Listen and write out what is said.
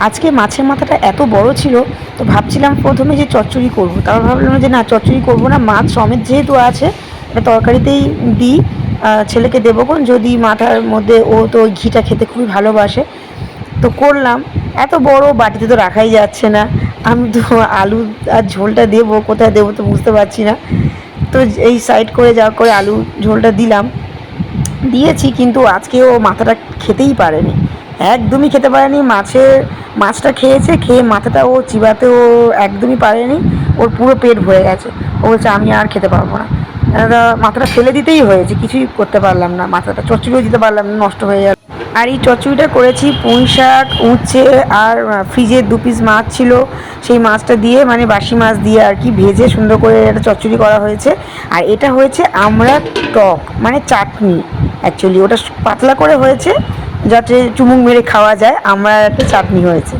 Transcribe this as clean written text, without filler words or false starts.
আজকে মাছের মাথাটা এত বড় ছিল, তো ভাবছিলাম প্রথমে যে চচ্চড়ি করব, তারপর ভাবলাম যে না, চচ্চড়ি করব না, মাছ সমেত যেহেতু আছে এটা তরকারিতেই দিই। ছেলেকে দেবো কোন, যদি মাথার মধ্যে, ও তো ওই ঘিটা খেতে খুবই ভালোবাসে। তো করলাম, এত বড় বাটিতে তো রাখাই যাচ্ছে না। আমি তো আলু আর ঝোলটা দেবো কোথায় দেবো তো বুঝতে পারছি না। তো এই সাইড করে যা করে আলু ঝোলটা দিলাম, দিয়েছি, কিন্তু আজকে ও মাথাটা খেতেই পারেনি, একদমই খেতে পারেনি। মাছটা খেয়েছে, খেয়ে মাথাটা ও চিবাতেও একদমই পারেনি। ওর পুরো পেট ভরে গেছে। ও বলছে আমি আর খেতে পারবো না। মাথাটা ফেলে দিতেই হয়েছে, কিছুই করতে পারলাম না, মাথাটা চচ্চড়িও দিতে পারলাম না, নষ্ট হয়ে গেল। আর এই চচ্চড়িটা করেছি পুঁই শাক, উচ্ছে আর ফ্রিজে 2 পিস মাছ ছিল, সেই মাছটা দিয়ে, মানে বাসি মাছ দিয়ে আর কি, ভেজে সুন্দর করে একটা চচ্চড়ি করা হয়েছে। আর এটা হয়েছে আমরা টক, মানে চাটনি। অ্যাকচুয়ালি ওটা পাতলা করে হয়েছে যাতে চুমুক মেরে খাওয়া যায়, আমরা একটা চাটনি হয়েছে।